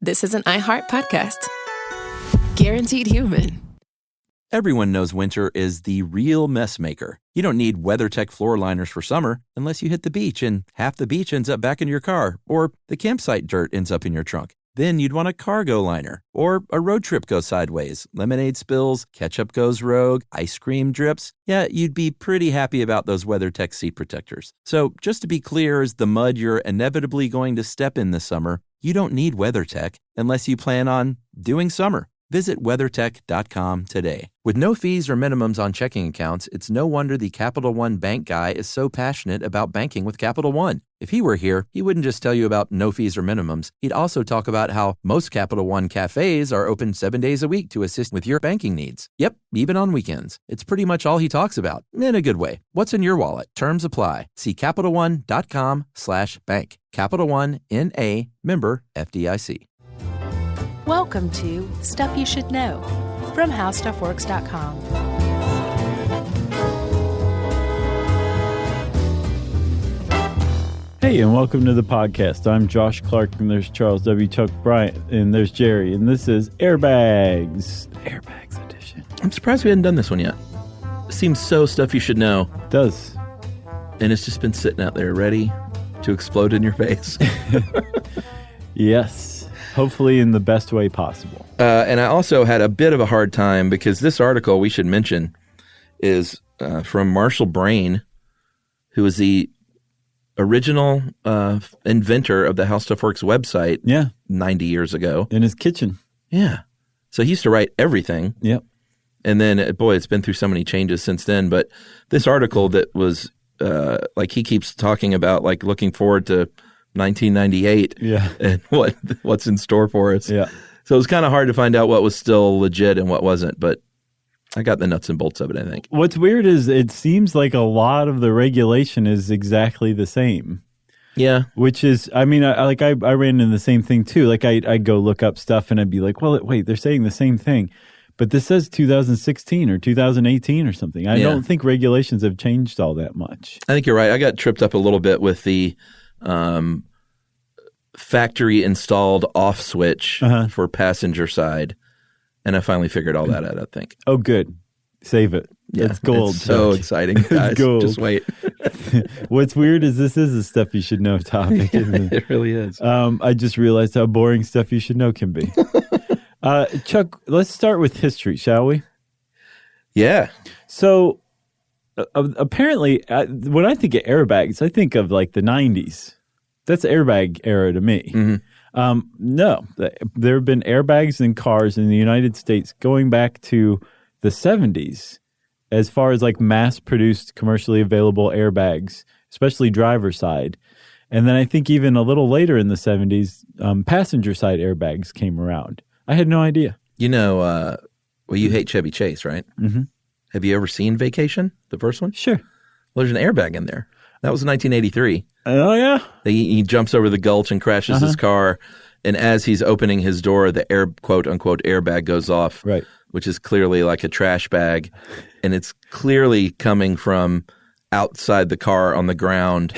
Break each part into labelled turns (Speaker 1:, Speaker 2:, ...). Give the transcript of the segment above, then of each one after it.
Speaker 1: this is an iHeart podcast. Guaranteed human.
Speaker 2: Everyone knows winter is the real mess maker. You don't need WeatherTech floor liners for summer unless you hit the beach and half the beach ends up back in your car, or the campsite dirt ends up in your trunk. Then you'd want a cargo liner, or a road trip goes sideways, lemonade spills, ketchup goes rogue, ice cream drips. Yeah, you'd be pretty happy about those WeatherTech seat protectors. So just to be clear, as the mud you're inevitably going to step in this summer, you don't need WeatherTech unless you plan on doing summer. Visit WeatherTech.com today. With no fees or minimums on checking accounts, it's no wonder the Capital One bank guy is so passionate about banking with Capital One. If he were here, he wouldn't just tell you about no fees or minimums. He'd also talk about how most Capital One cafes are open 7 days a week to assist with your banking needs. Yep, even on weekends. It's pretty much all he talks about, in a good way. What's in your wallet? Terms apply. See CapitalOne.com/bank. Capital One, N.A., member FDIC.
Speaker 3: Welcome to Stuff You Should Know from HowStuffWorks.com.
Speaker 4: Hey, and welcome to the podcast. I'm Josh Clark, and there's Charles W. Chuck Bryant, and there's Jerry, and this is Airbags Edition.
Speaker 2: I'm surprised we hadn't done this one yet. It seems so stuff you should know.
Speaker 4: It does.
Speaker 2: And it's just been sitting out there ready to explode in your face.
Speaker 4: Yes. Hopefully in the best way possible.
Speaker 2: And I also had a bit of a hard time because this article, we should mention, is from Marshall Brain, who is the original inventor of the How Stuff Works website 90 years ago.
Speaker 4: In his kitchen.
Speaker 2: Yeah. So he used to write everything.
Speaker 4: Yep.
Speaker 2: And then, boy, it's been through so many changes since then. But this article that was, like he keeps talking about, like looking forward to 1998 and what's in store for us.
Speaker 4: Yeah.
Speaker 2: So it was kind of hard to find out what was still legit and what wasn't, but I got the nuts and bolts of it, I think.
Speaker 4: What's weird is it seems like a lot of the regulation is exactly the same.
Speaker 2: Yeah.
Speaker 4: Which is, I mean, I ran into the same thing too. Like I'd go look up stuff and I'd be like, well, wait, they're saying the same thing. But this says 2016 or 2018 or something. I don't think regulations have changed all that much.
Speaker 2: I think you're right. I got tripped up a little bit with the factory installed off switch for passenger side, and I finally figured all that out, I think.
Speaker 4: Oh, good. Save it.
Speaker 2: Yeah,
Speaker 4: it's gold.
Speaker 2: It's so exciting, guys.
Speaker 4: Gold.
Speaker 2: Just wait.
Speaker 4: What's weird is this is a stuff you should know topic. Isn't it?
Speaker 2: It really is.
Speaker 4: I just realized how boring stuff you should know can be. Chuck, let's start with history, shall we?
Speaker 2: Yeah.
Speaker 4: So apparently, when I think of airbags, I think of like the 90s. That's airbag era to me.
Speaker 2: Mm-hmm.
Speaker 4: No, there have been airbags in cars in the United States going back to the 70s as far as like mass-produced, commercially available airbags, especially driver side. And then I think even a little later in the 70s, passenger side airbags came around. I had no idea.
Speaker 2: You know, well, you hate Chevy Chase, right?
Speaker 4: Mm-hmm.
Speaker 2: Have you ever seen Vacation, the first one?
Speaker 4: Sure.
Speaker 2: Well, there's an airbag in there. That was 1983.
Speaker 4: Oh, yeah?
Speaker 2: He jumps over the gulch and crashes his car, and as he's opening his door, the quote-unquote airbag goes off,
Speaker 4: right?
Speaker 2: Which is clearly like a trash bag, and it's clearly coming from outside the car on the ground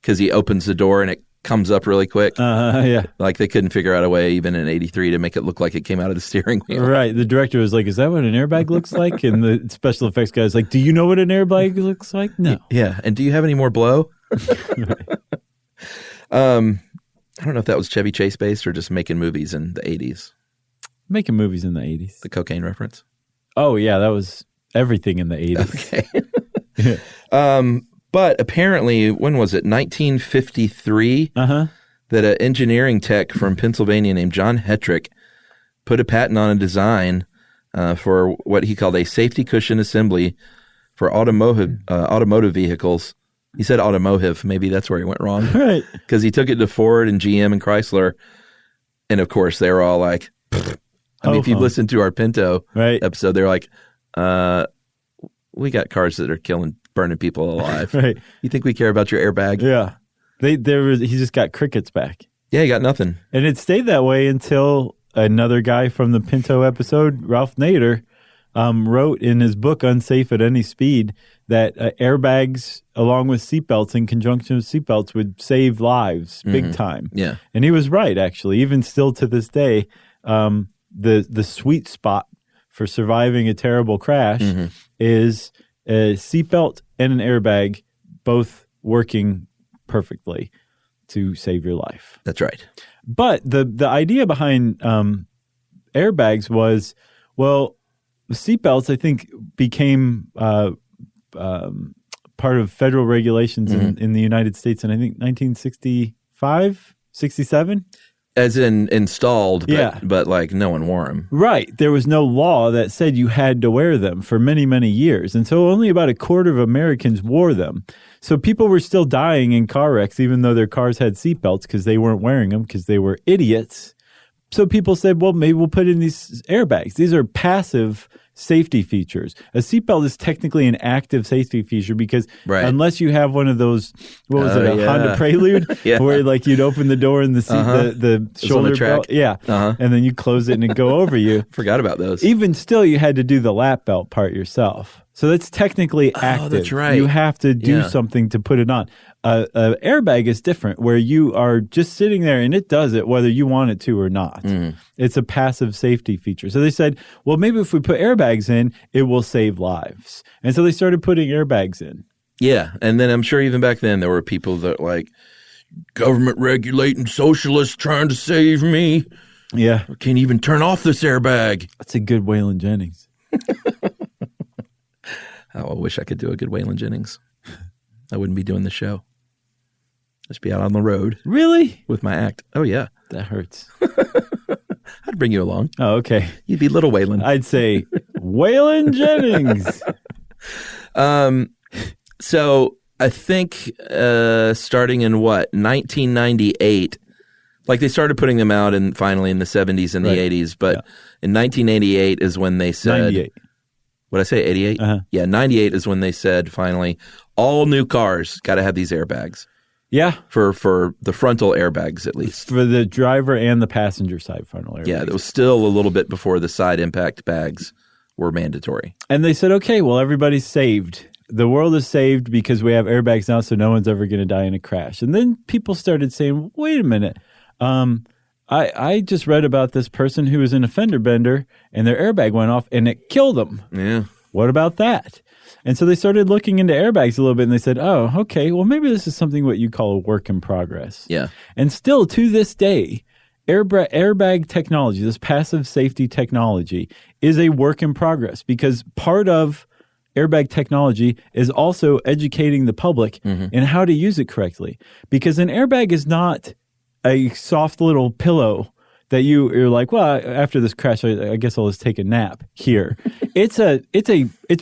Speaker 2: because he opens the door and it comes up really quick.
Speaker 4: Yeah.
Speaker 2: Like they couldn't figure out a way, even in 83, to make it look like it came out of the steering wheel.
Speaker 4: Right. The director was like, is that what an airbag looks like? And the special effects guy's like, do you know what an airbag looks like? No.
Speaker 2: Yeah. And do you have any more blow? I don't know if that was Chevy Chase based or just making movies in the 80s.
Speaker 4: Making movies in the 80s.
Speaker 2: The cocaine reference?
Speaker 4: Oh, yeah. That was everything in the 80s.
Speaker 2: Okay. But apparently, when was it? 1953, that an engineering tech from Pennsylvania named John Hetrick put a patent on a design for what he called a safety cushion assembly for automotive vehicles. He said automotive. Maybe that's where he went wrong.
Speaker 4: Right.
Speaker 2: Because he took it to Ford and GM and Chrysler. And of course, they were all like, I mean, if you listen to our Pinto episode, they're like, we got cars that are burning people alive.
Speaker 4: Right.
Speaker 2: You think we care about your airbag?
Speaker 4: Yeah. He just got crickets back.
Speaker 2: Yeah, he got nothing.
Speaker 4: And it stayed that way until another guy from the Pinto episode, Ralph Nader, wrote in his book Unsafe at Any Speed that airbags along with seatbelts in conjunction with seatbelts would save lives big time.
Speaker 2: Yeah.
Speaker 4: And he was right, actually. Even still to this day, the sweet spot for surviving a terrible crash is a seatbelt and an airbag both working perfectly to save your life.
Speaker 2: That's right.
Speaker 4: But the idea behind airbags was, well, seatbelts, I think, became part of federal regulations in the United States in, I think, 1965, 67.
Speaker 2: As in installed, but like no one wore them.
Speaker 4: Right. There was no law that said you had to wear them for many, many years. And so only about a quarter of Americans wore them. So people were still dying in car wrecks, even though their cars had seatbelts, because they weren't wearing them because they were idiots. So people said, well, maybe we'll put in these airbags. These are passive safety features. A seatbelt is technically an active safety feature because unless you have one of those, what was it, a Honda Prelude, where like you'd open the door and the seat, the shoulder belt, and then you close it and it'd go over you.
Speaker 2: Forgot about those.
Speaker 4: Even still, you had to do the lap belt part yourself. So that's technically active.
Speaker 2: Oh, that's right.
Speaker 4: You have to do something to put it on. An airbag is different, where you are just sitting there and it does it whether you want it to or not. It's a passive safety feature. So they said, well, maybe if we put airbags in, it will save lives. And so they started putting airbags in.
Speaker 2: Yeah. And then I'm sure even back then there were people that like, government regulating socialists trying to save me.
Speaker 4: Yeah.
Speaker 2: I can't even turn off this airbag.
Speaker 4: That's a good Waylon Jennings.
Speaker 2: Oh, I wish I could do a good Waylon Jennings. I wouldn't be doing the show. I'd just be out on the road.
Speaker 4: Really?
Speaker 2: With my act. Oh, yeah.
Speaker 4: That hurts.
Speaker 2: I'd bring you along.
Speaker 4: Oh, okay.
Speaker 2: You'd be little Waylon.
Speaker 4: I'd say, Waylon Jennings.
Speaker 2: So I think starting in 1998, like they started putting them out finally in the 70s and the 80s, but in 1988 is when they said...
Speaker 4: 98.
Speaker 2: What did I say, 88? Yeah, 98 is when they said, finally, all new cars got to have these airbags.
Speaker 4: Yeah.
Speaker 2: For the frontal airbags, at least.
Speaker 4: For the driver and the passenger side frontal airbags.
Speaker 2: Yeah, it was still a little bit before the side impact bags were mandatory.
Speaker 4: And they said, okay, well, everybody's saved. The world is saved because we have airbags now, so no one's ever going to die in a crash. And then people started saying, wait a minute, I just read about this person who was in a fender bender and their airbag went off and it killed them.
Speaker 2: Yeah.
Speaker 4: What about that? And so they started looking into airbags a little bit and they said, oh, okay, well, maybe this is something what you call a work in progress.
Speaker 2: Yeah.
Speaker 4: And still to this day, airbag technology, this passive safety technology, is a work in progress because part of airbag technology is also educating the public in how to use it correctly. Because an airbag is not a soft little pillow that you're like, well, after this crash, I guess I'll just take a nap here. It's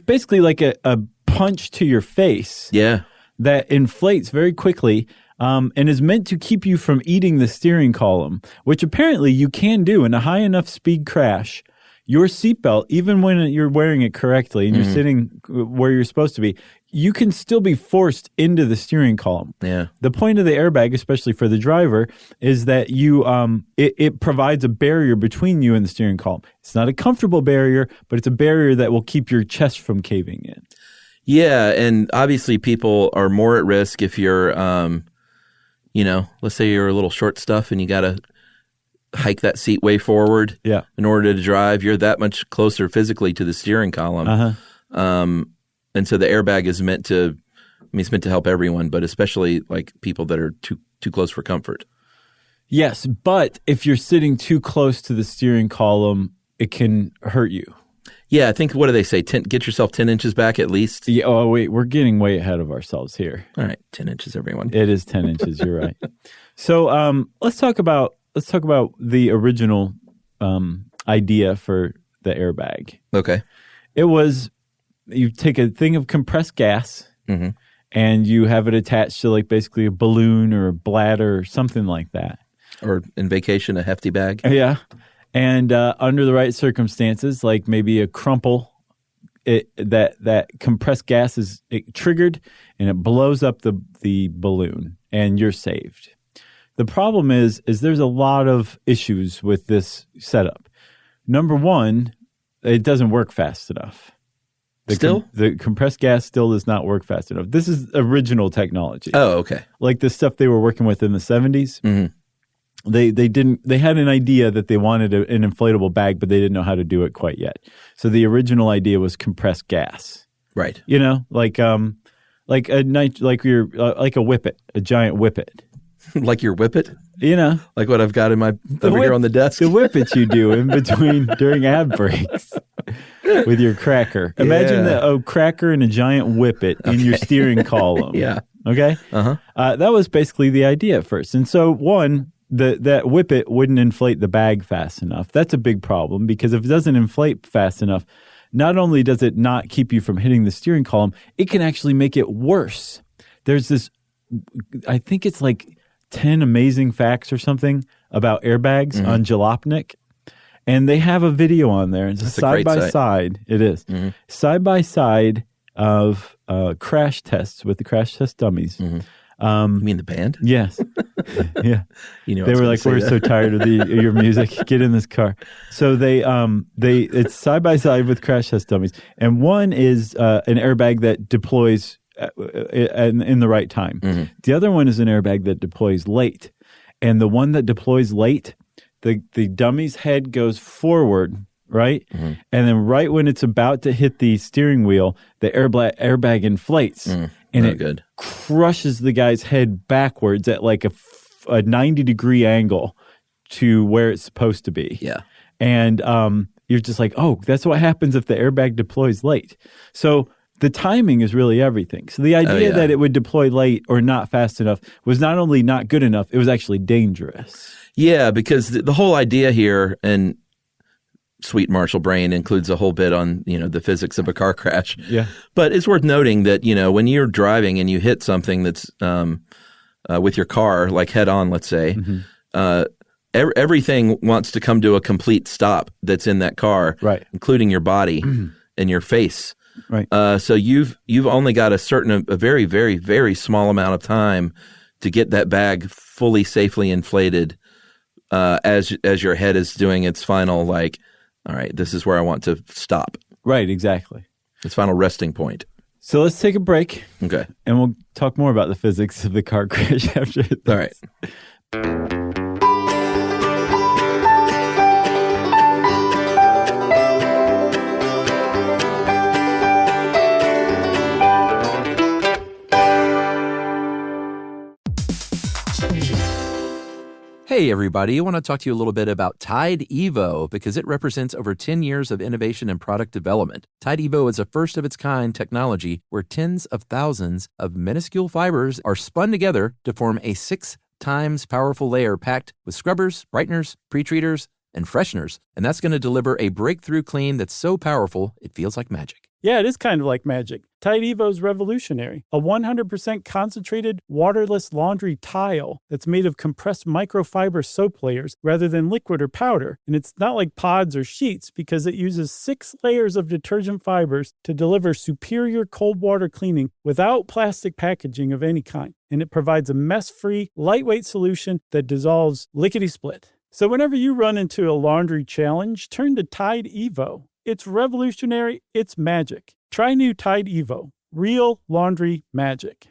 Speaker 4: basically like a punch to your face.
Speaker 2: Yeah.
Speaker 4: That inflates very quickly and is meant to keep you from eating the steering column, which apparently you can do in a high enough speed crash. Your seatbelt, even when you're wearing it correctly and you're sitting where you're supposed to be, you can still be forced into the steering column.
Speaker 2: Yeah.
Speaker 4: The point of the airbag, especially for the driver, is that you it provides a barrier between you and the steering column. It's not a comfortable barrier, but it's a barrier that will keep your chest from caving in.
Speaker 2: Yeah, and obviously people are more at risk if you're, let's say you're a little short stuff and you got to hike that seat way forward in order to drive. You're that much closer physically to the steering column. And so the airbag is meant to help everyone, but especially like people that are too close for comfort.
Speaker 4: Yes, but if you're sitting too close to the steering column, it can hurt you.
Speaker 2: Yeah, I think, what do they say? Get yourself 10 inches back at least?
Speaker 4: Yeah, oh, wait, we're getting way ahead of ourselves here.
Speaker 2: All right, 10 inches, everyone.
Speaker 4: It is 10 inches, you're right. So let's talk about the original idea for the airbag.
Speaker 2: Okay.
Speaker 4: It was, you take a thing of compressed gas and you have it attached to like basically a balloon or a bladder or something like that.
Speaker 2: Or in vacation, a hefty bag.
Speaker 4: Yeah. And under the right circumstances, like maybe a crumple, that compressed gas is triggered and it blows up the balloon and you're saved. The problem is there's a lot of issues with this setup. Number one, It doesn't work fast enough. The compressed gas still does not work fast enough. This is original technology.
Speaker 2: Oh, okay.
Speaker 4: Like the stuff they were working with in the 70s. Mm-hmm. They had an idea that they wanted an inflatable bag, but they didn't know how to do it quite yet. So the original idea was compressed gas.
Speaker 2: Right.
Speaker 4: You know, like a whippet, a giant whippet.
Speaker 2: Like your whippet?
Speaker 4: You know,
Speaker 2: like what I've got in my here on the desk.
Speaker 4: The whippets you do in between during ad breaks with your cracker. Imagine a cracker and a giant whippet in your steering column.
Speaker 2: Yeah.
Speaker 4: Okay. That was basically the idea at first. And so that whippet wouldn't inflate the bag fast enough. That's a big problem because if it doesn't inflate fast enough, not only does it not keep you from hitting the steering column, it can actually make it worse. There's this, I think it's like 10 amazing facts or something about airbags on Jalopnik. And they have a video on there. It's side by side. It is. Side by side of crash tests with the crash test dummies.
Speaker 2: You mean the band?
Speaker 4: Yes. Yeah.
Speaker 2: You know,
Speaker 4: they were like, we're so tired of your music. Get in this car. So it's side by side with crash test dummies. And one is an airbag that deploys in the right time. The other one is an airbag that deploys late. And the one that deploys late, the dummy's head goes forward, right? And then right when it's about to hit the steering wheel, the airbag inflates. And it crushes the guy's head backwards at like a 90-degree angle to where it's supposed to be.
Speaker 2: Yeah.
Speaker 4: And you're just like, oh, that's what happens if the airbag deploys late. So the timing is really everything. So the idea that it would deploy late or not fast enough was not only not good enough, it was actually dangerous.
Speaker 2: Yeah, because the whole idea here, and Sweet Marshall Brain includes a whole bit on, the physics of a car crash.
Speaker 4: Yeah.
Speaker 2: But it's worth noting that, when you're driving and you hit something that's with your car, like head on, let's say, everything wants to come to a complete stop that's in that car,
Speaker 4: right,
Speaker 2: including your body and your face.
Speaker 4: Right.
Speaker 2: So you've only got a very, very, very small amount of time to get that bag fully safely inflated as your head is doing its final, like, all right, this is where I want to stop.
Speaker 4: Right, exactly.
Speaker 2: Its final resting point.
Speaker 4: So let's take a break.
Speaker 2: Okay.
Speaker 4: And we'll talk more about the physics of the car crash after this.
Speaker 2: All right. Hey, everybody. I want to talk to you a little bit about Tide Evo because it represents over 10 years of innovation and product development. Tide Evo is a first-of-its-kind technology where tens of thousands of minuscule fibers are spun together to form a 6 times powerful layer packed with scrubbers, brighteners, pre-treaters, and fresheners. And that's going to deliver a breakthrough clean that's so powerful, it feels like magic.
Speaker 5: Yeah, it is kind of like magic. Tide Evo is revolutionary. A 100% concentrated, waterless laundry tile that's made of compressed microfiber soap layers rather than liquid or powder. And it's not like pods or sheets because it uses 6 layers of detergent fibers to deliver superior cold water cleaning without plastic packaging of any kind. And it provides a mess-free, lightweight solution that dissolves lickety-split. So whenever you run into a laundry challenge, turn to Tide Evo. It's revolutionary. It's magic. Try new Tide Evo. Real laundry magic.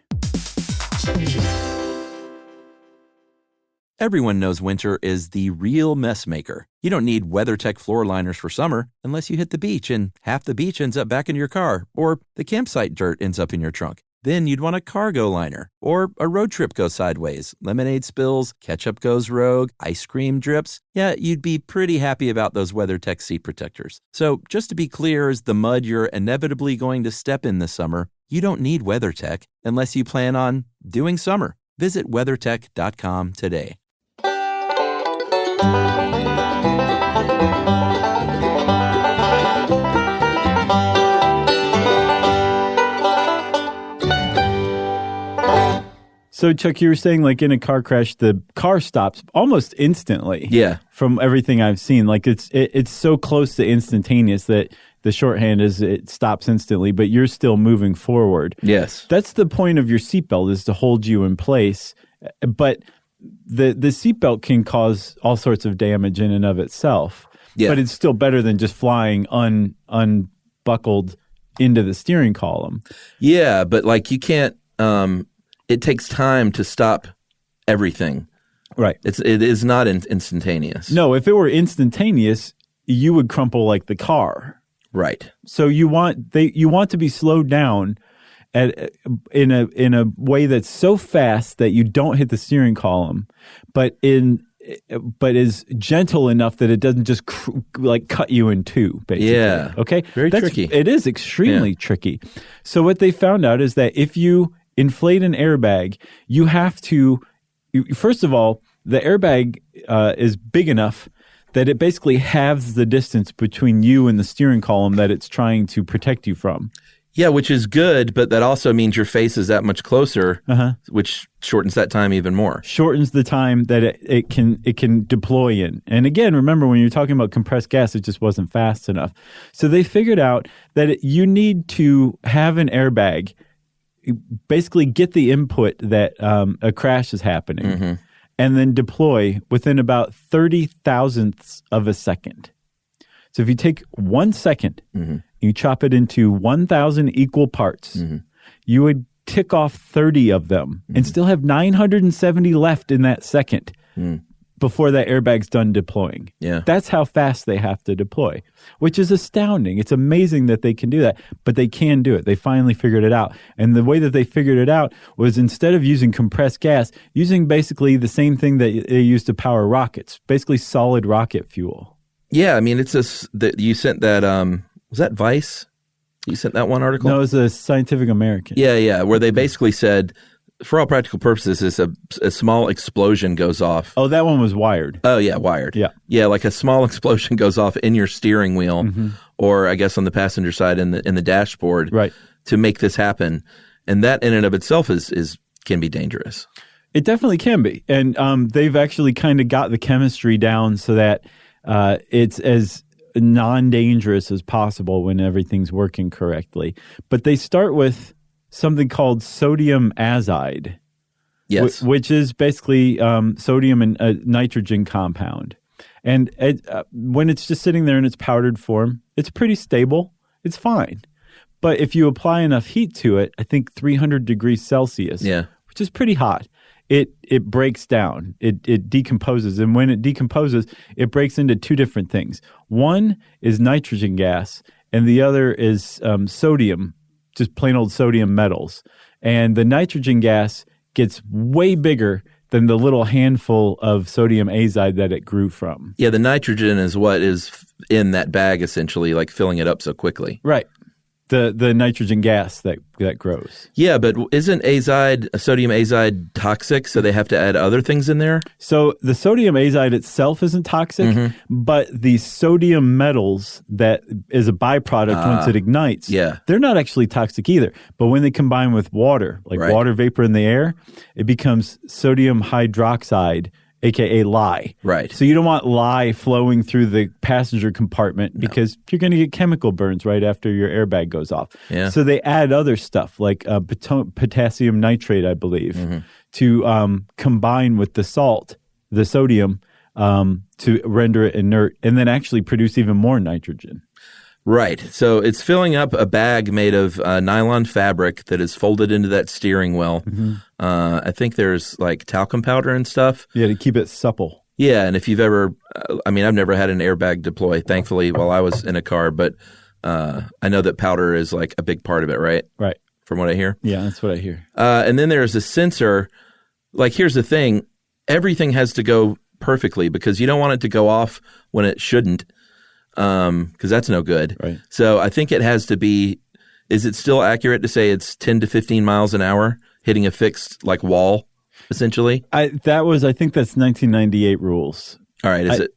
Speaker 2: Everyone knows winter is the real mess maker. You don't need WeatherTech floor liners for summer unless you hit the beach and half the beach ends up back in your car or the campsite dirt ends up in your trunk. Then you'd want a cargo liner or a road trip goes sideways, lemonade spills, ketchup goes rogue, ice cream drips. Yeah, you'd be pretty happy about those WeatherTech seat protectors. So just to be clear, as the mud you're inevitably going to step in this summer, you don't need WeatherTech unless you plan on doing summer. Visit WeatherTech.com today.
Speaker 4: So, Chuck, you were saying, like, in a car crash, the car stops almost instantly.
Speaker 2: Yeah.
Speaker 4: From everything I've seen. Like, it's so close to instantaneous that the shorthand is it stops instantly, but you're still moving forward.
Speaker 2: Yes.
Speaker 4: That's the point of your seatbelt, is to hold you in place. But the seatbelt can cause all sorts of damage in and of itself.
Speaker 2: Yeah.
Speaker 4: but it's still better than just flying unbuckled into the steering column.
Speaker 2: Yeah, but like you can't. It takes time to stop everything.
Speaker 4: Right.
Speaker 2: It is not instantaneous.
Speaker 4: No, if it were instantaneous, you would crumple like the car.
Speaker 2: Right.
Speaker 4: So you want to be slowed down in a way that's so fast that you don't hit the steering column, but is gentle enough that it doesn't just cut you in two, basically.
Speaker 2: Yeah.
Speaker 4: Okay?
Speaker 2: Very tricky.
Speaker 4: It is extremely tricky. So what they found out is that if you inflate an airbag, you have to, first of all, the airbag is big enough that it basically halves the distance between you and the steering column that it's trying to protect you from.
Speaker 2: Yeah, which is good, but that also means your face is that much closer, which shortens that time even more.
Speaker 4: Shortens the time that it can deploy in. And again, remember when you're talking about compressed gas, it just wasn't fast enough. So they figured out that you need to have an airbag, basically get the input that a crash is happening, and then deploy within about 30 thousandths of a second. So if you take 1 second, you chop it into 1,000 equal parts, you would tick off 30 of them and still have 970 left in that second before that airbag's done deploying.
Speaker 2: Yeah.
Speaker 4: That's how fast they have to deploy, which is astounding. It's amazing that they can do that, but they can do it. They finally figured it out. And the way that they figured it out was instead of using compressed gas, using basically the same thing that they used to power rockets, basically solid rocket fuel.
Speaker 2: Yeah, I mean, you sent that, was that Vice? You sent that one article?
Speaker 4: No, it was a Scientific American.
Speaker 2: Yeah, where they basically said, for all practical purposes, a small explosion goes off.
Speaker 4: Oh, that one was Wired.
Speaker 2: Oh, yeah, Wired.
Speaker 4: Yeah.
Speaker 2: Yeah, like a small explosion goes off in your steering wheel, or I guess on the passenger side in the dashboard,
Speaker 4: Right.
Speaker 2: to make this happen. And that in and of itself can be dangerous.
Speaker 4: It definitely can be. And they've actually kind of got the chemistry down so that it's as non-dangerous as possible when everything's working correctly. But they start with something called sodium azide,
Speaker 2: Yes.
Speaker 4: which is basically sodium and a nitrogen compound. And when it's just sitting there in its powdered form, it's pretty stable. It's fine. But if you apply enough heat to it, I think 300 degrees Celsius, which is pretty hot, it breaks down. It decomposes. And when it decomposes, it breaks into two different things. One is nitrogen gas, and the other is sodium, just plain old sodium metals. And the nitrogen gas gets way bigger than the little handful of sodium azide that it grew from.
Speaker 2: Yeah, the nitrogen is what is in that bag, essentially, like filling it up so quickly.
Speaker 4: Right. The nitrogen gas that grows.
Speaker 2: Yeah, but isn't sodium azide toxic, so they have to add other things in there?
Speaker 4: So the sodium azide itself isn't toxic, but the sodium metals that is a byproduct once it ignites, they're not actually toxic either. But when they combine with water, like water vapor in the air, it becomes sodium hydroxide, aka lye.
Speaker 2: Right.
Speaker 4: So you don't want lye flowing through the passenger compartment because you're going to get chemical burns right after your airbag goes off.
Speaker 2: Yeah.
Speaker 4: So they add other stuff like potassium nitrate, I believe, to combine with the salt, the sodium, to render it inert and then actually produce even more nitrogen.
Speaker 2: Right. So it's filling up a bag made of nylon fabric that is folded into that steering wheel. I think there's like talcum powder and stuff.
Speaker 4: Yeah, to keep it supple.
Speaker 2: Yeah, and if you've ever, I've never had an airbag deploy, thankfully, while I was in a car, but I know that powder is like a big part of it, right?
Speaker 4: Right.
Speaker 2: From what I hear.
Speaker 4: Yeah, that's what I hear.
Speaker 2: And then there's a sensor. Like, here's the thing. Everything has to go perfectly because you don't want it to go off when it shouldn't. Because that's no good.
Speaker 4: Right.
Speaker 2: So I think it has to be, is it still accurate to say it's 10 to 15 miles an hour hitting a fixed like wall, essentially?
Speaker 4: I think that's 1998 rules.
Speaker 2: All right.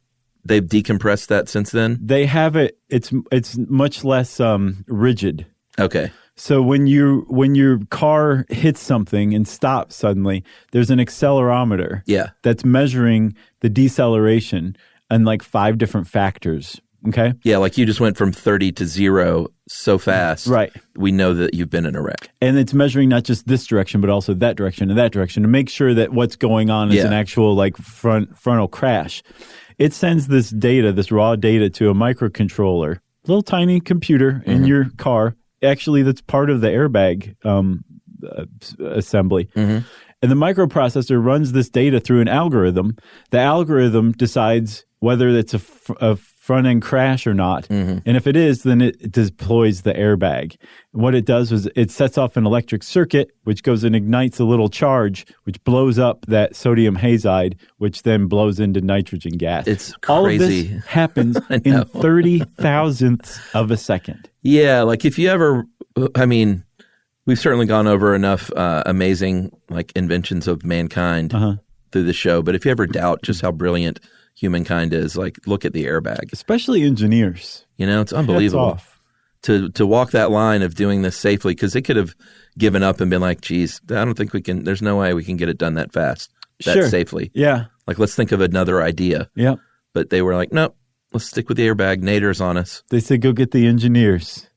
Speaker 2: They've decompressed that since then?
Speaker 4: They have it. It's much less rigid.
Speaker 2: Okay.
Speaker 4: So when your car hits something and stops suddenly, there's an accelerometer that's measuring the deceleration and like 5 different factors. Okay.
Speaker 2: Yeah, like you just went from 30 to 0 so fast.
Speaker 4: Right.
Speaker 2: We know that you've been in a wreck.
Speaker 4: And it's measuring not just this direction, but also that direction and that direction to make sure that what's going on is an actual like frontal crash. it sends this data, this raw data, to a microcontroller, little tiny computer in your car. Actually, that's part of the airbag assembly. And the microprocessor runs this data through an algorithm. The algorithm decides whether it's a front-end crash or not. And if it is, then it deploys the airbag. And what it does is it sets off an electric circuit, which goes and ignites a little charge, which blows up that sodium halide, which then blows into nitrogen gas.
Speaker 2: It's
Speaker 4: All
Speaker 2: crazy.
Speaker 4: of this happens in 30 thousandths of a second.
Speaker 2: Yeah, like if you ever, I mean, we've certainly gone over enough amazing like inventions of mankind through the show, but if you ever doubt just how brilliant humankind is, like look at the airbag.
Speaker 4: Especially engineers.
Speaker 2: You know, it's unbelievable
Speaker 4: Hats off.
Speaker 2: to walk that line of doing this safely, because they could have given up and been like, geez, I don't think we can, there's no way we can get it done that fast, that safely.
Speaker 4: Yeah.
Speaker 2: Like, let's think of another idea.
Speaker 4: Yeah.
Speaker 2: But they were like, nope, let's stick with the airbag. Nader's on us.
Speaker 4: They said, go get the engineers.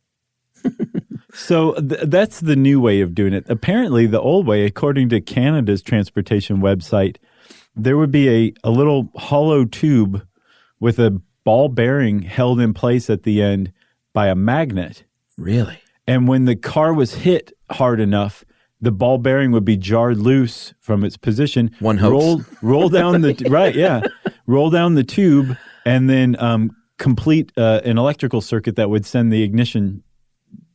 Speaker 4: So that's the new way of doing it. Apparently, the old way, according to Canada's transportation website, there would be a little hollow tube with a ball bearing held in place at the end by a magnet.
Speaker 2: Really?
Speaker 4: And when the car was hit hard enough, the ball bearing would be jarred loose from its position.
Speaker 2: One hopes.
Speaker 4: Roll down the roll down the tube, and then complete an electrical circuit that would send the ignition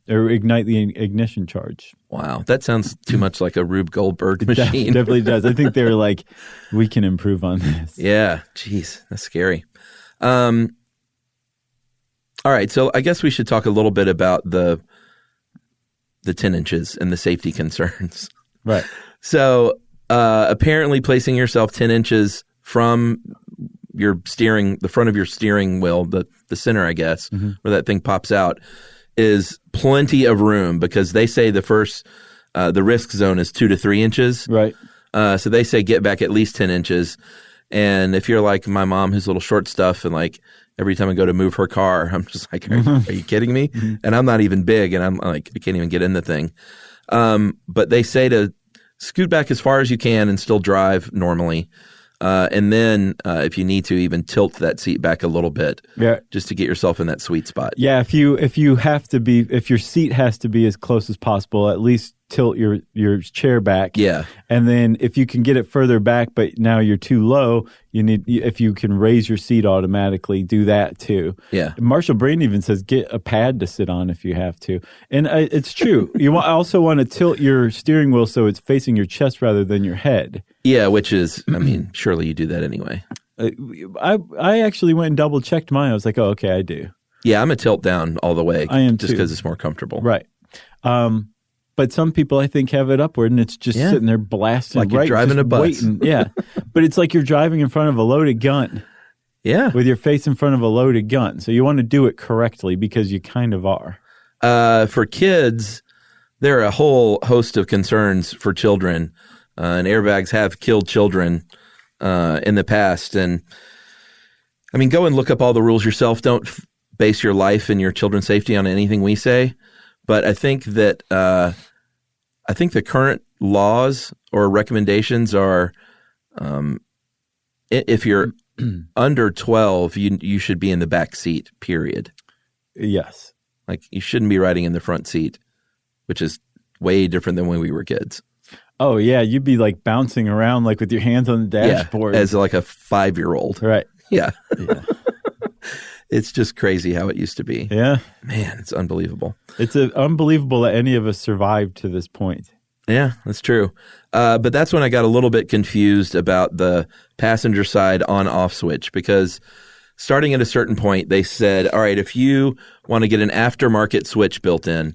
Speaker 4: or ignite the ignition charge.
Speaker 2: Wow, that sounds too much like a Rube Goldberg machine.
Speaker 4: It definitely does. I think they were like, we can improve on this.
Speaker 2: Yeah, geez, that's scary. All right, so I guess we should talk a little bit about the 10 inches and the safety concerns.
Speaker 4: Right.
Speaker 2: So apparently placing yourself 10 inches from your steering, the front of your steering wheel, the center, I guess, where that thing pops out, is plenty of room, because they say the risk zone is 2 to 3 inches.
Speaker 4: Right.
Speaker 2: So they say get back at least 10 inches. And if you're like my mom, who's a little short stuff, and like every time I go to move her car, I'm just like, are you kidding me? And I'm not even big, and I'm like, I can't even get in the thing. But they say to scoot back as far as you can and still drive normally. And then if you need to, even tilt that seat back a little bit, just to get yourself in that sweet spot.
Speaker 4: Yeah, if your seat has to be as close as possible, at least tilt your chair back.
Speaker 2: Yeah.
Speaker 4: And then if you can get it further back, but now you're too low, if you can raise your seat automatically, do that too.
Speaker 2: Yeah.
Speaker 4: Marshall Brain even says get a pad to sit on if you have to. And it's true. You also want to tilt your steering wheel so it's facing your chest rather than your head.
Speaker 2: Yeah, which is, I mean, surely you do that anyway.
Speaker 4: I actually went and double checked mine. I was like, oh, okay, I do.
Speaker 2: Yeah, I'm a tilt down all the way.
Speaker 4: I am
Speaker 2: just
Speaker 4: too.
Speaker 2: because it's more comfortable.
Speaker 4: Right. But some people, I think, have it upward, and it's just sitting there blasting.
Speaker 2: Like you're driving a bus.
Speaker 4: Waiting. Yeah. But it's like you're driving in front of a loaded gun.
Speaker 2: Yeah.
Speaker 4: With your face in front of a loaded gun. So you want to do it correctly, because you kind of are.
Speaker 2: For kids, there are a whole host of concerns for children. And airbags have killed children in the past. And I mean, go and look up all the rules yourself. Don't base your life and your children's safety on anything we say. But I think that the current laws or recommendations are, if you're under 12, you should be in the back seat. Period.
Speaker 4: Yes.
Speaker 2: Like, you shouldn't be riding in the front seat, which is way different than when we were kids.
Speaker 4: Oh yeah, you'd be like bouncing around like with your hands on the dashboard.
Speaker 2: Yeah, as like a 5-year-old.
Speaker 4: Right.
Speaker 2: Yeah.
Speaker 4: Yeah.
Speaker 2: It's just crazy how it used to be.
Speaker 4: Yeah.
Speaker 2: Man, it's unbelievable.
Speaker 4: It's unbelievable that any of us survived to this point.
Speaker 2: Yeah, that's true. But that's when I got a little bit confused about the passenger side on-off switch, because starting at a certain point, they said, all right, if you want to get an aftermarket switch built in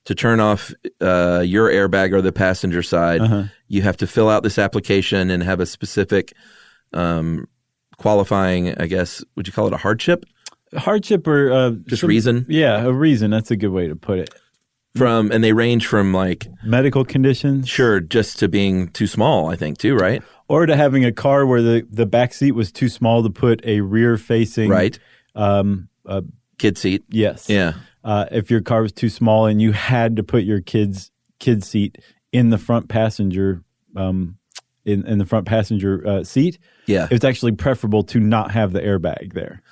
Speaker 2: to turn off your airbag or the passenger side, you have to fill out this application and have a specific qualifying, I guess, would you call it a hardship?
Speaker 4: Hardship or
Speaker 2: just reason?
Speaker 4: Yeah, a reason. That's a good way to put it.
Speaker 2: And they range from like
Speaker 4: medical conditions,
Speaker 2: sure, just to being too small, I think, too, right?
Speaker 4: Or to having a car where the back seat was too small to put a rear facing
Speaker 2: kid seat.
Speaker 4: Yes.
Speaker 2: Yeah.
Speaker 4: If your car was too small and you had to put your kid seat in the front passenger in the front passenger seat,
Speaker 2: Yeah.
Speaker 4: it's actually preferable to not have the airbag there.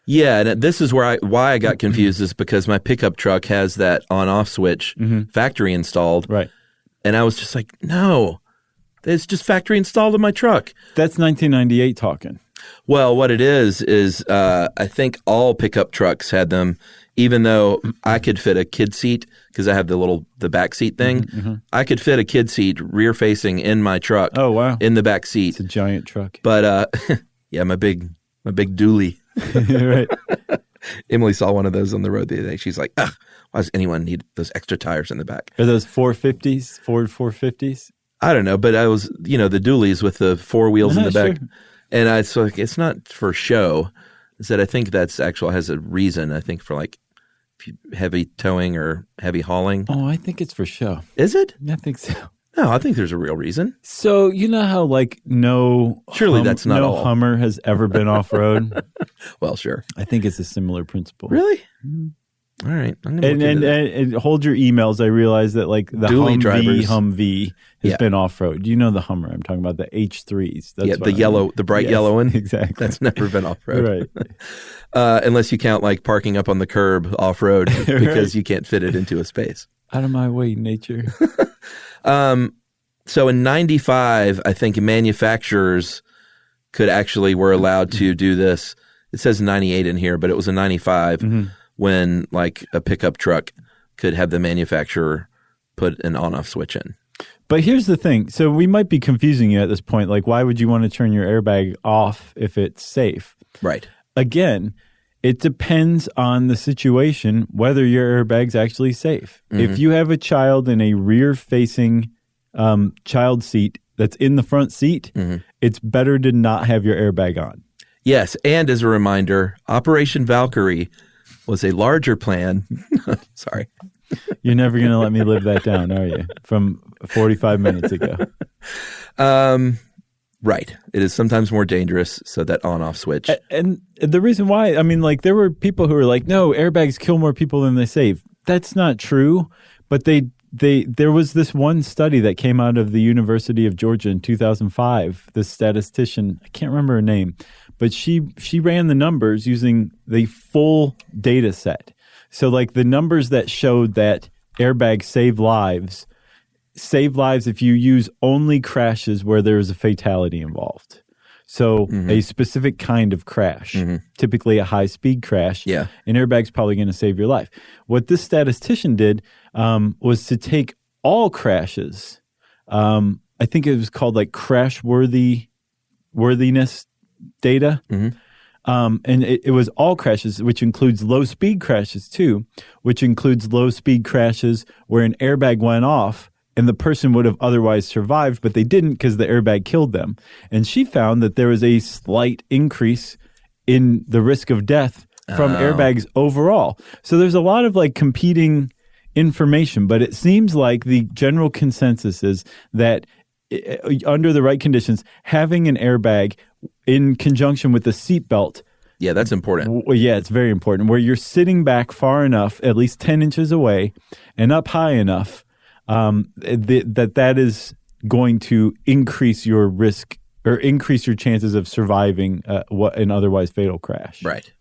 Speaker 2: Yeah, and this is why I got confused is because my pickup truck has that on-off switch factory installed.
Speaker 4: Right.
Speaker 2: And I was just like, no, it's just factory installed in my truck.
Speaker 4: That's 1998 talking.
Speaker 2: Well, what it is I think all pickup trucks had them, even though I could fit a kid seat because I have the back seat thing. I could fit a kid seat rear facing in my truck.
Speaker 4: Oh, wow.
Speaker 2: In the back seat.
Speaker 4: It's a giant truck.
Speaker 2: But yeah, my big dually.
Speaker 4: Right.
Speaker 2: Emily saw one of those on the road the other day. She's like, ugh, why does anyone need those extra tires in the back?
Speaker 4: Are those 450s, Ford 450s?
Speaker 2: I don't know, but I was, the dualies with the four wheels in the back.
Speaker 4: Sure.
Speaker 2: And I was like, it's not for show. I said, I think that's actual has a reason. I think for like heavy towing or heavy hauling.
Speaker 4: Oh, I think it's for show.
Speaker 2: Is it?
Speaker 4: I think so.
Speaker 2: No, I think there's a real reason.
Speaker 4: So you know how like
Speaker 2: Surely that's not
Speaker 4: no
Speaker 2: all.
Speaker 4: Hummer has ever been off road?
Speaker 2: Well, sure.
Speaker 4: I think it's a similar principle.
Speaker 2: Really? All right. I'm gonna look
Speaker 4: And
Speaker 2: into that.
Speaker 4: and hold your emails. I realize that like the
Speaker 2: Dually drivers.
Speaker 4: Humvee has
Speaker 2: Yeah.
Speaker 4: been off road. You know the Hummer. I'm talking about the H3s. That's
Speaker 2: Yeah,
Speaker 4: what
Speaker 2: the
Speaker 4: I mean.
Speaker 2: yellow, the bright
Speaker 4: Yes,
Speaker 2: yellow one.
Speaker 4: Exactly.
Speaker 2: That's never been off road.
Speaker 4: Right.
Speaker 2: Unless you count like parking up on the curb off road because you can't fit it into a space.
Speaker 4: Out of my way, nature.
Speaker 2: So in 95, I think manufacturers were allowed to do this. It says 98 in here, but it was a 95 when like a pickup truck could have the manufacturer put an on-off switch in.
Speaker 4: But here's the thing. So we might be confusing you at this point. Like, why would you want to turn your airbag off if it's safe?
Speaker 2: Right.
Speaker 4: Again, it depends on the situation whether your airbag's actually safe. If you have a child in a rear-facing child seat that's in the front seat, it's better to not have your airbag on.
Speaker 2: Yes, and as a reminder, Operation Valkyrie was a larger plan. Sorry.
Speaker 4: You're never going to let me live that down, are you? From 45 minutes ago.
Speaker 2: Right. It is sometimes more dangerous, so that on-off switch.
Speaker 4: And the reason why, I mean, like, there were people who were like, no, airbags kill more people than they save. That's not true. But there was this one study that came out of the University of Georgia in 2005. This statistician, I can't remember her name, but she ran the numbers using the full data set. So like the numbers that showed that airbags save lives if you use only crashes where there is a fatality involved. So a specific kind of crash, typically a high-speed crash, an airbag's probably going to save your life. What this statistician did was to take all crashes. I think it was called like crash worthiness data. And it was all crashes, which includes low-speed crashes too, which includes low-speed crashes where an airbag went off and the person would have otherwise survived, but they didn't because the airbag killed them. And she found that there was a slight increase in the risk of death from airbags overall. So there's a lot of like competing information, but it seems like the general consensus is that under the right conditions, having an airbag in conjunction with the seatbelt.
Speaker 2: Yeah, that's important.
Speaker 4: Yeah, it's very important. Where you're sitting back far enough, at least 10 inches away, and up high enough, that is going to increase your risk or increase your chances of surviving an otherwise fatal crash.
Speaker 2: Right.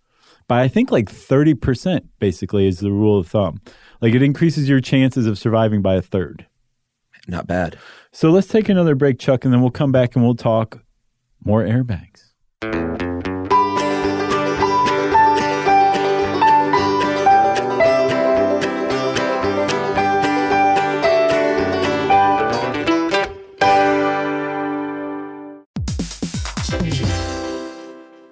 Speaker 4: By I think like 30% basically is the rule of thumb. Like it increases your chances of surviving by a third.
Speaker 2: Not bad.
Speaker 4: So let's take another break, Chuck, and then we'll come back and we'll talk more airbags.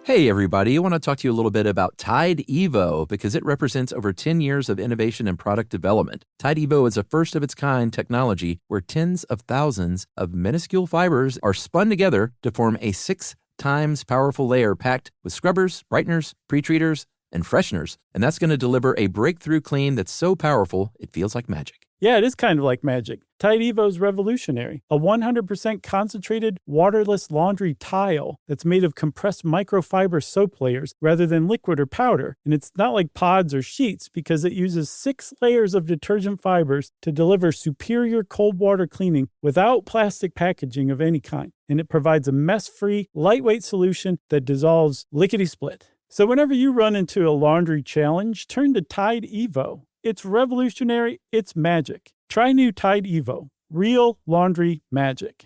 Speaker 2: Hey, everybody. I want to talk to you a little bit about Tide Evo because it represents over 10 years of innovation and product development. Tide Evo is a first-of-its-kind technology where tens of thousands of minuscule fibers are spun together to form a 6 times powerful layer packed with scrubbers, brighteners, pre-treaters, and fresheners. And that's going to deliver a breakthrough clean that's so powerful, it feels like magic.
Speaker 5: Yeah, it is kind of like magic. Tide Evo is revolutionary. A 100% concentrated, waterless laundry tile that's made of compressed microfiber soap layers rather than liquid or powder. And it's not like pods or sheets because it uses 6 layers of detergent fibers to deliver superior cold water cleaning without plastic packaging of any kind. And it provides a mess-free, lightweight solution that dissolves lickety-split. So whenever you run into a laundry challenge, turn to Tide Evo. It's revolutionary. It's magic. Try new Tide Evo. Real laundry magic.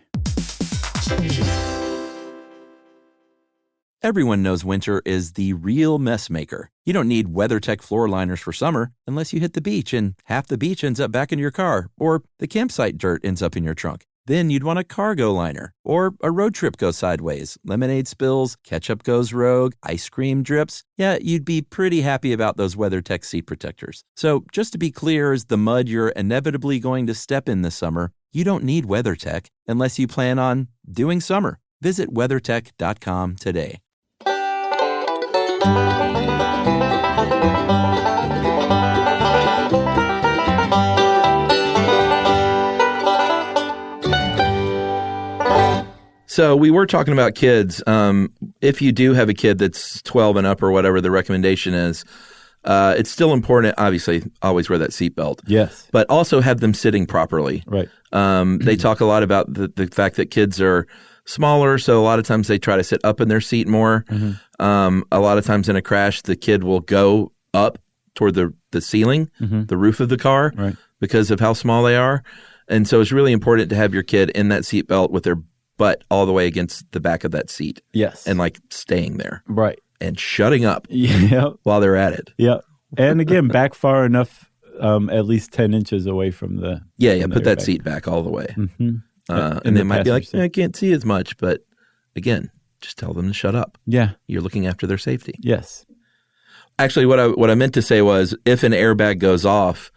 Speaker 2: Everyone knows winter is the real mess maker. You don't need WeatherTech floor liners for summer unless you hit the beach and half the beach ends up back in your car, or the campsite dirt ends up in your trunk. Then you'd want a cargo liner, or a road trip goes sideways, lemonade spills, ketchup goes rogue, ice cream drips. Yeah, you'd be pretty happy about those WeatherTech seat protectors. So just to be clear, as the mud you're inevitably going to step in this summer, you don't need WeatherTech unless you plan on doing summer. Visit WeatherTech.com today. So we were talking about kids. If you do have a kid that's 12 and up or whatever the recommendation is, it's still important, obviously, always wear that seatbelt.
Speaker 4: Yes.
Speaker 2: But also have them sitting properly.
Speaker 4: Right.
Speaker 2: They talk a lot about the fact that kids are smaller, so a lot of times they try to sit up in their seat more. Mm-hmm. A lot of times in a crash, the kid will go up toward the ceiling, mm-hmm. the roof of the car, right. because of how small they are. And so it's really important to have your kid in that seatbelt with their butt all the way against the back of that seat.
Speaker 4: Yes.
Speaker 2: And like staying there.
Speaker 4: Right.
Speaker 2: And shutting up
Speaker 4: yep.
Speaker 2: while they're at it.
Speaker 4: Yeah. And again, back far enough, at least 10 inches away from the
Speaker 2: put that seat back all the way. Mm-hmm. And they might be like, I can't see as much. But again, just tell them to shut up.
Speaker 4: Yeah.
Speaker 2: You're looking after their safety.
Speaker 4: Yes.
Speaker 2: Actually, what I meant to say was if an airbag goes off,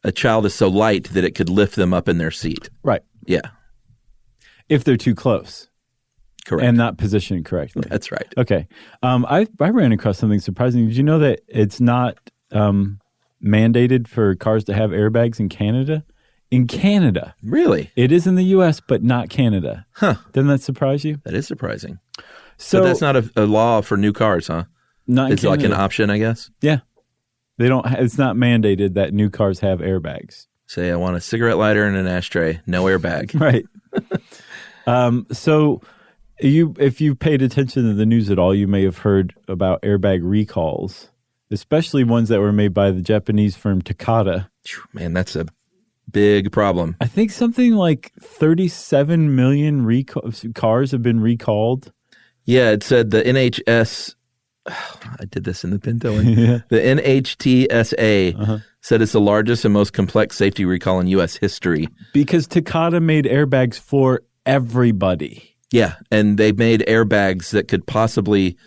Speaker 2: a child is so light that it could lift them up in their seat.
Speaker 4: Right.
Speaker 2: Yeah.
Speaker 4: If they're too close.
Speaker 2: Correct.
Speaker 4: And not positioned correctly.
Speaker 2: That's right.
Speaker 4: Okay. I ran across something surprising. Did you know that it's not mandated for cars to have airbags in Canada? In Canada.
Speaker 2: Really?
Speaker 4: It is in the U.S., but not Canada.
Speaker 2: Huh.
Speaker 4: Doesn't that surprise you?
Speaker 2: That is surprising.
Speaker 4: So
Speaker 2: but that's not a law for new cars, huh?
Speaker 4: Not in
Speaker 2: It's
Speaker 4: Canada.
Speaker 2: like an option, I guess?
Speaker 4: Yeah. They don't. It's not mandated that new cars have airbags.
Speaker 2: Say, I want a cigarette lighter and an ashtray. No airbag.
Speaker 4: Right. So if you paid attention to the news at all, you may have heard about airbag recalls, especially ones that were made by the Japanese firm Takata.
Speaker 2: Man, that's a big problem.
Speaker 4: I think something like 37 million cars have been recalled.
Speaker 2: Yeah, it said the NHS. I did this in the Pinto.
Speaker 4: Yeah.
Speaker 2: The NHTSA said it's the largest and most complex safety recall in U.S. history.
Speaker 4: Because Takata made airbags for everybody.
Speaker 2: Yeah, and they made airbags that could possibly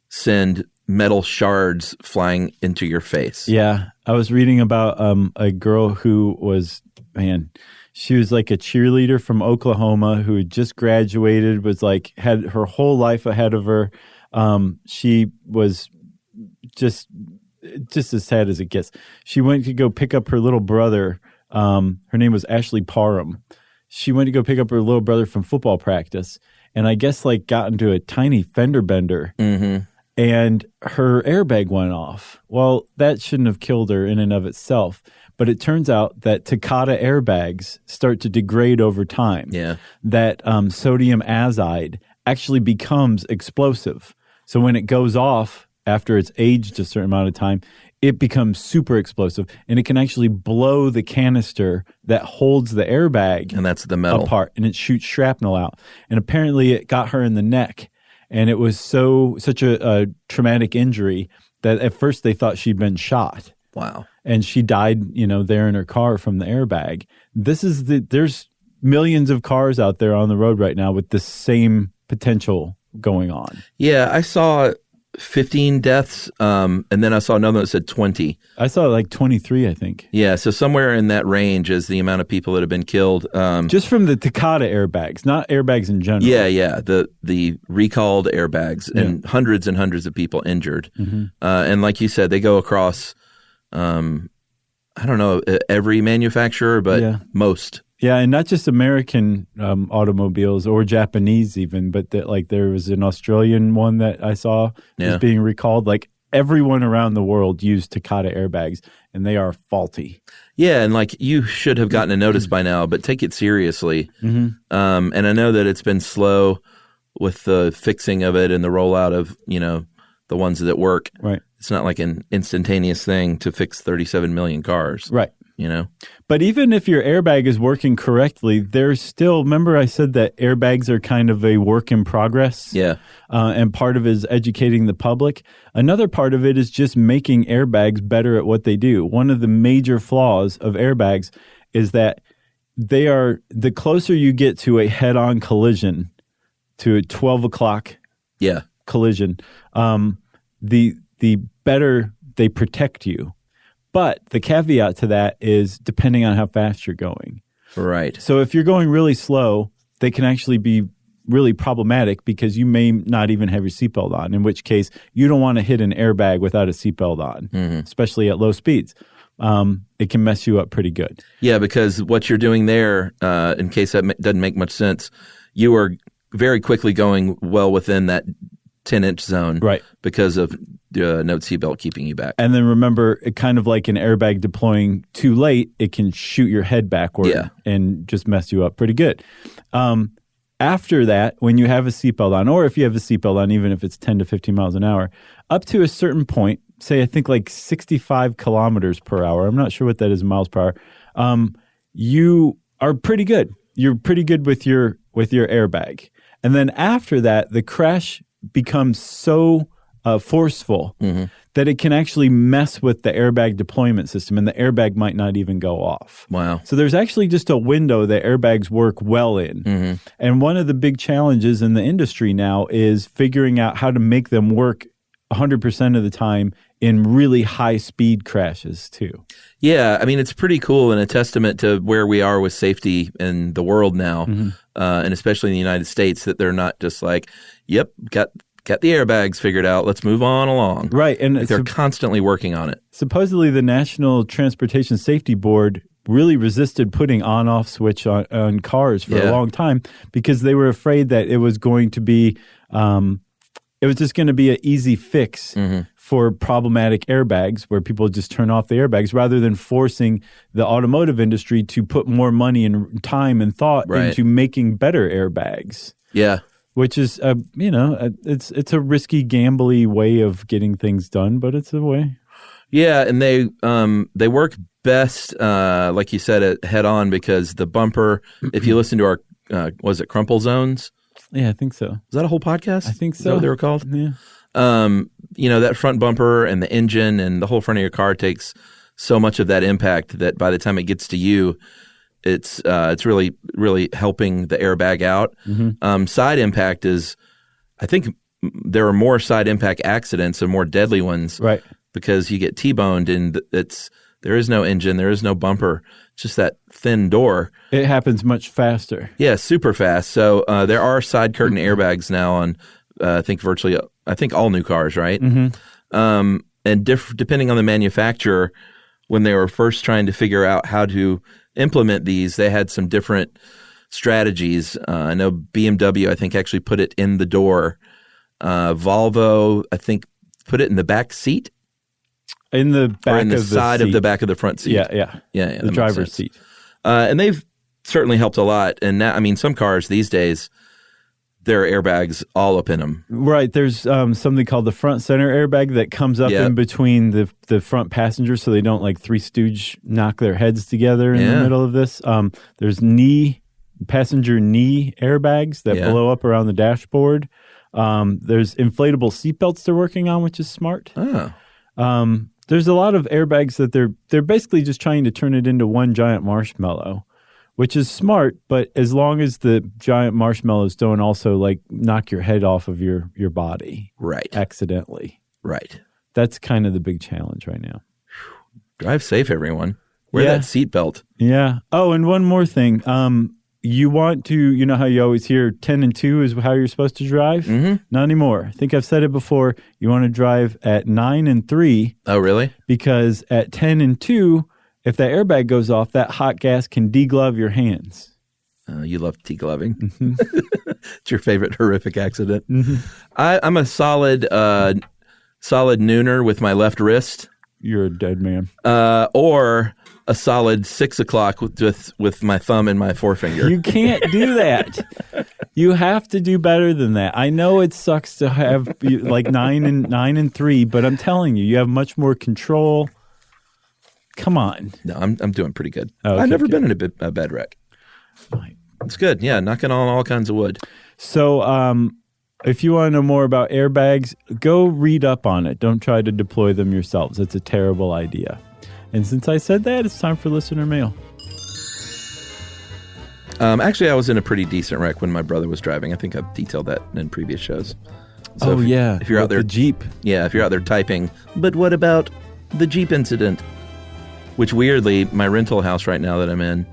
Speaker 2: send metal shards flying into your face.
Speaker 4: Yeah, I was reading about a girl who was, she was like a cheerleader from Oklahoma who had just graduated, was like, had her whole life ahead of her. She was just as sad as it gets. She went to go pick up her little brother. Her name was Ashley Parham. She went to go pick up her little brother from football practice, and I guess like got into a tiny fender bender, and her airbag went off. Well, that shouldn't have killed her in and of itself, but it turns out that Takata airbags start to degrade over time.
Speaker 2: Yeah,
Speaker 4: that sodium azide actually becomes explosive. So when it goes off after it's aged a certain amount of time, it becomes super explosive, and it can actually blow the canister that holds the airbag,
Speaker 2: and that's the metal,
Speaker 4: apart, and it shoots shrapnel out. And apparently it got her in the neck, and it was such a traumatic injury that at first they thought she'd been shot.
Speaker 2: Wow. And
Speaker 4: she died, there in her car from the airbag. There's millions of cars out there on the road right now with the same potential going on.
Speaker 2: Yeah, I saw 15 deaths, and then I saw another that said 20.
Speaker 4: I saw like 23, I think.
Speaker 2: Yeah, so somewhere in that range is the amount of people that have been killed.
Speaker 4: Just from the Takata airbags, not airbags in general.
Speaker 2: Yeah, the recalled airbags, and hundreds of people injured. Mm-hmm. And like you said, they go across, I don't know every manufacturer, but most.
Speaker 4: Yeah, and not just American automobiles or Japanese even, but that like there was an Australian one that I saw was being recalled. Like everyone around the world used Takata airbags, and they are faulty.
Speaker 2: Yeah, and like you should have gotten a notice by now, but take it seriously. And I know that it's been slow with the fixing of it and the rollout of, the ones that work.
Speaker 4: Right.
Speaker 2: It's not like an instantaneous thing to fix 37 million cars.
Speaker 4: Right.
Speaker 2: But
Speaker 4: even if your airbag is working correctly, there's still, remember I said that airbags are kind of a work in progress?
Speaker 2: Yeah.
Speaker 4: And part of it is educating the public. Another part of it is just making airbags better at what they do. One of the major flaws of airbags is that they are, the closer you get to a head-on collision, to a 12 o'clock collision, the better they protect you. But the caveat to that is depending on how fast you're going.
Speaker 2: Right.
Speaker 4: So if you're going really slow, they can actually be really problematic because you may not even have your seatbelt on, in which case you don't want to hit an airbag without a seatbelt on, especially at low speeds. It can mess you up pretty good.
Speaker 2: Yeah, because what you're doing there, in case that doesn't make much sense, you are very quickly going well within that 10-inch zone,
Speaker 4: right?
Speaker 2: Because of no seatbelt keeping you back.
Speaker 4: And then remember, it kind of like an airbag deploying too late, it can shoot your head backward and just mess you up pretty good. After that, when you have a seatbelt on, or if you have a seatbelt on, even if it's 10 to 15 miles an hour, up to a certain point, say I think like 65 kilometers per hour, I'm not sure what that is in miles per hour, you are pretty good. You're pretty good with your airbag. And then after that, the crash becomes so forceful that it can actually mess with the airbag deployment system, and the airbag might not even go off.
Speaker 2: Wow. So
Speaker 4: there's actually just a window that airbags work well in. And one of the big challenges in the industry now is figuring out how to make them work 100% of the time in really high-speed crashes, too.
Speaker 2: Yeah, I mean, it's pretty cool and a testament to where we are with safety in the world now, and especially in the United States, that they're not just like, yep, got the airbags figured out, let's move on along.
Speaker 4: Right. And
Speaker 2: they're constantly working on it.
Speaker 4: Supposedly the National Transportation Safety Board really resisted putting on-off switch on cars for a long time because they were afraid that it was going to be it was just going to be an easy fix for problematic airbags where people just turn off the airbags rather than forcing the automotive industry to put more money and time and thought into making better airbags.
Speaker 2: Yeah.
Speaker 4: Which is, it's a risky, gambly way of getting things done, but it's a way.
Speaker 2: Yeah, and they work best, like you said, at head on because the bumper. If you listen to our, was it Crumple Zones?
Speaker 4: Yeah, I think so.
Speaker 2: Is that a whole podcast?
Speaker 4: I think so.
Speaker 2: Is that what they were called?
Speaker 4: Yeah.
Speaker 2: That front bumper and the engine and the whole front of your car takes so much of that impact that by the time it gets to you, it's really, really helping the airbag out. Side impact is, I think there are more side impact accidents and more deadly ones,
Speaker 4: right? Because
Speaker 2: you get T-boned and there is no engine, there is no bumper, it's just that thin door.
Speaker 4: It happens much faster.
Speaker 2: Yeah, super fast. So there are side curtain airbags now on, I think all new cars, right? And depending on the manufacturer, when they were first trying to figure out how to implement these, they had some different strategies. I know BMW, I think, actually put it in the door. Volvo, I think, put it in the back seat.
Speaker 4: In the back
Speaker 2: or in the
Speaker 4: of
Speaker 2: side
Speaker 4: the seat.
Speaker 2: of the back of the front seat.
Speaker 4: Yeah. The driver's seat.
Speaker 2: And they've certainly helped a lot. And now, I mean, some cars these days, there are airbags all up in them.
Speaker 4: Right. There's something called the front center airbag that comes up in between the front passengers so they don't like Three Stooge knock their heads together in the middle of this. There's passenger knee airbags that blow up around the dashboard. There's inflatable seatbelts they're working on, which is smart.
Speaker 2: Oh.
Speaker 4: There's a lot of airbags that they're basically just trying to turn it into one giant marshmallow, which is smart, but as long as the giant marshmallows don't also like knock your head off of your body.
Speaker 2: Right.
Speaker 4: Accidentally.
Speaker 2: Right.
Speaker 4: That's kind of the big challenge right now.
Speaker 2: Drive safe, everyone. Wear that seatbelt.
Speaker 4: Yeah. Oh, and one more thing. You want to, how you always hear 10 and 2 is how you're supposed to drive? Not anymore. I think I've said it before. You want to drive at 9 and 3.
Speaker 2: Oh, really?
Speaker 4: Because at 10 and 2, If that airbag goes off, that hot gas can deglove your hands.
Speaker 2: You love degloving. It's your favorite horrific accident. I'm a solid nooner with my left wrist.
Speaker 4: You're a dead man.
Speaker 2: Or a solid 6 o'clock with my thumb and my forefinger.
Speaker 4: You can't do that. You have to do better than that. I know it sucks to have like 9 and 3, but I'm telling you, you have much more control. Come on.
Speaker 2: No, I'm doing pretty good.
Speaker 4: Okay,
Speaker 2: I've never been in a bad wreck.
Speaker 4: Right.
Speaker 2: It's good. Yeah, knocking on all kinds of wood.
Speaker 4: So if you want to know more about airbags, go read up on it. Don't try to deploy them yourselves. It's a terrible idea. And since I said that, it's time for listener mail.
Speaker 2: Actually, I was in a pretty decent wreck when my brother was driving. I think I've detailed that in previous shows. So if you're out there,
Speaker 4: the Jeep.
Speaker 2: Yeah, if you're out there typing, but what about the Jeep incident? Which weirdly, my rental house right now that I'm in,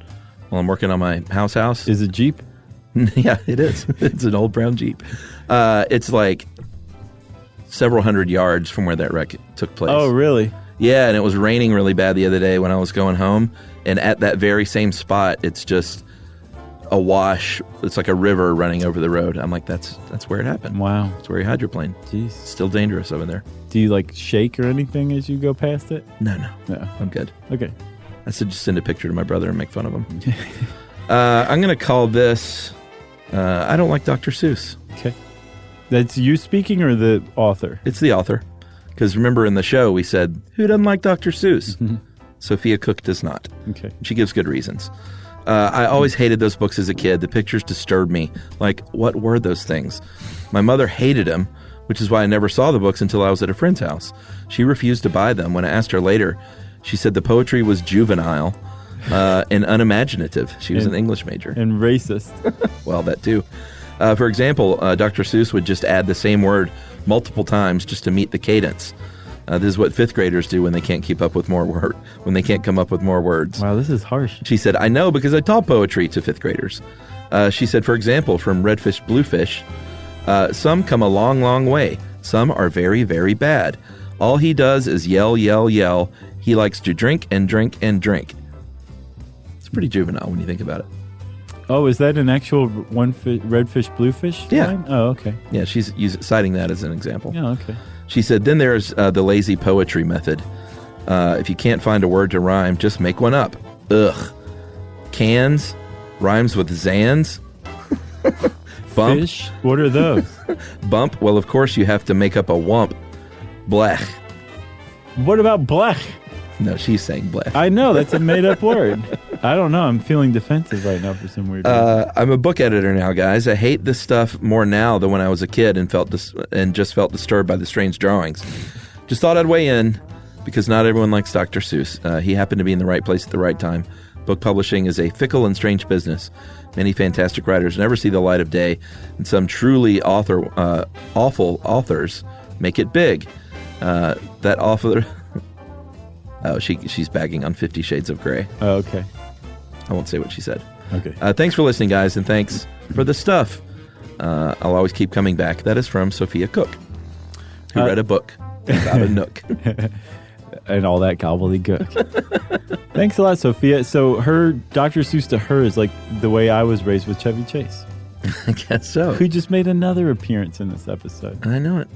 Speaker 2: while I'm working on my house.
Speaker 4: Is it Jeep?
Speaker 2: Yeah, it is. It's an old brown Jeep. It's like several hundred yards from where that wreck took place.
Speaker 4: Oh, really?
Speaker 2: Yeah, and it was raining really bad the other day when I was going home. And at that very same spot, it's just a wash. It's like a river running over the road. I'm like, that's where it happened.
Speaker 4: Wow.
Speaker 2: That's where he hydroplaned.
Speaker 4: Jeez.
Speaker 2: Still dangerous over there.
Speaker 4: Do you like shake or anything as you go past it?
Speaker 2: No.
Speaker 4: No.
Speaker 2: I'm good.
Speaker 4: Okay.
Speaker 2: I should just send a picture to my brother and make fun of him. I'm going to call this, I don't like Dr. Seuss.
Speaker 4: Okay. That's you speaking or the author?
Speaker 2: It's the author. Because remember in the show we said, who doesn't like Dr. Seuss?
Speaker 4: Mm-hmm.
Speaker 2: Sophia Cook does not.
Speaker 4: Okay.
Speaker 2: She gives good reasons. I always hated those books as a kid. The pictures disturbed me. Like, what were those things? My mother hated them, which is why I never saw the books until I was at a friend's house. She refused to buy them. When I asked her later, she said the poetry was juvenile and unimaginative. She was an English major.
Speaker 4: And racist.
Speaker 2: Well, that too. For example, Dr. Seuss would just add the same word multiple times just to meet the cadence. This is what fifth graders do when they can't keep up with when they can't come up with more words.
Speaker 4: Wow, this is harsh.
Speaker 2: She said, I know because I taught poetry to fifth graders. She said, for example, from Redfish, Bluefish, some come a long, long way. Some are very, very bad. All he does is yell, yell, yell. He likes to drink and drink and drink. It's pretty juvenile when you think about it.
Speaker 4: Oh, is that an actual redfish, bluefish
Speaker 2: Yeah.
Speaker 4: line? Oh, okay.
Speaker 2: Yeah, she's citing that as an example.
Speaker 4: Yeah, okay.
Speaker 2: She said, then there's the lazy poetry method. If you can't find a word to rhyme, just make one up. Ugh. Cans rhymes with Zans. Bump.
Speaker 4: Fish? What are those?
Speaker 2: Bump. Well, of course you have to make up a wump. Blech.
Speaker 4: What about blech?
Speaker 2: No, she's saying blech.
Speaker 4: I know, that's a made-up word. I don't know. I'm feeling defensive right now for some weird reason.
Speaker 2: I'm a book editor now, guys. I hate this stuff more now than when I was a kid and just felt disturbed by the strange drawings. Just thought I'd weigh in because not everyone likes Dr. Seuss. He happened to be in the right place at the right time. Book publishing is a fickle and strange business. Many fantastic writers never see the light of day, and some truly awful authors make it big. That author... Oh, she's bagging on 50 Shades of Grey.
Speaker 4: Oh, okay.
Speaker 2: I won't say what she said.
Speaker 4: Okay.
Speaker 2: Thanks for listening, guys, and thanks for the stuff. I'll always keep coming back. That is from Sophia Cook, who read a book about a nook.
Speaker 4: And all that gobbledygook. Thanks a lot, Sophia. So her Dr. Seuss to her is like the way I was raised with Chevy Chase.
Speaker 2: I guess so.
Speaker 4: Who just made another appearance in this episode.
Speaker 2: I know it.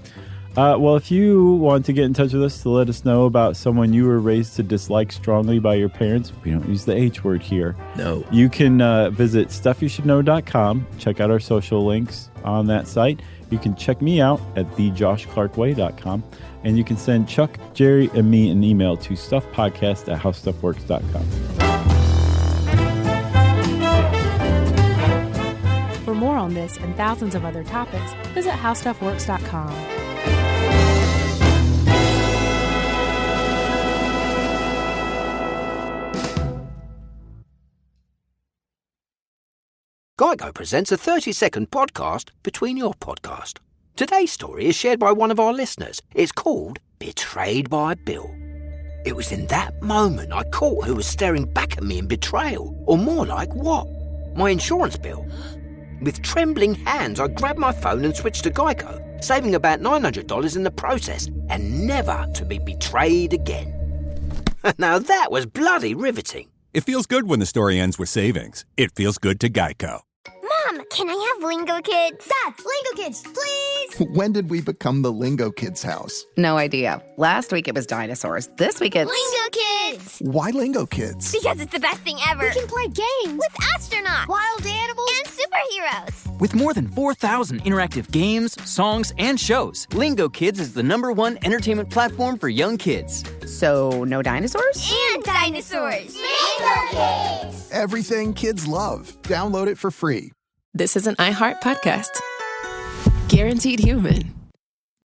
Speaker 4: Well, if you want to get in touch with us to let us know about someone you were raised to dislike strongly by your parents, we don't use the H word here.
Speaker 2: No.
Speaker 4: You can visit stuffyoushouldknow.com. Check out our social links on that site. You can check me out at thejoshclarkway.com. And you can send Chuck, Jerry, and me an email to stuffpodcast@howstuffworks.com.
Speaker 3: For more on this and thousands of other topics, visit howstuffworks.com.
Speaker 6: Geico presents a 30-second podcast between your podcast. Today's story is shared by one of our listeners. It's called Betrayed by Bill. It was in that moment I caught who was staring back at me in betrayal, or more like what? My insurance bill. With trembling hands, I grabbed my phone and switched to Geico, saving about $900 in the process, and never to be betrayed again. Now that was bloody riveting.
Speaker 7: It feels good when the story ends with savings. It feels good to Geico.
Speaker 8: Mom, can I have Lingo Kids? Dad, Lingo Kids, please!
Speaker 9: When did we become the Lingo Kids house?
Speaker 10: No idea. Last week it was dinosaurs. This week it's...
Speaker 8: Lingo Kids!
Speaker 9: Why Lingo Kids?
Speaker 8: Because it's the best thing ever. We can play games with astronauts, wild animals, and superheroes.
Speaker 11: With more than 4,000 interactive games, songs, and shows, Lingo Kids is the #1 entertainment platform for young kids.
Speaker 10: So, no dinosaurs?
Speaker 8: And dinosaurs! Lingo Kids!
Speaker 9: Everything kids love. Download it for free.
Speaker 1: This is an iHeart podcast. Guaranteed human.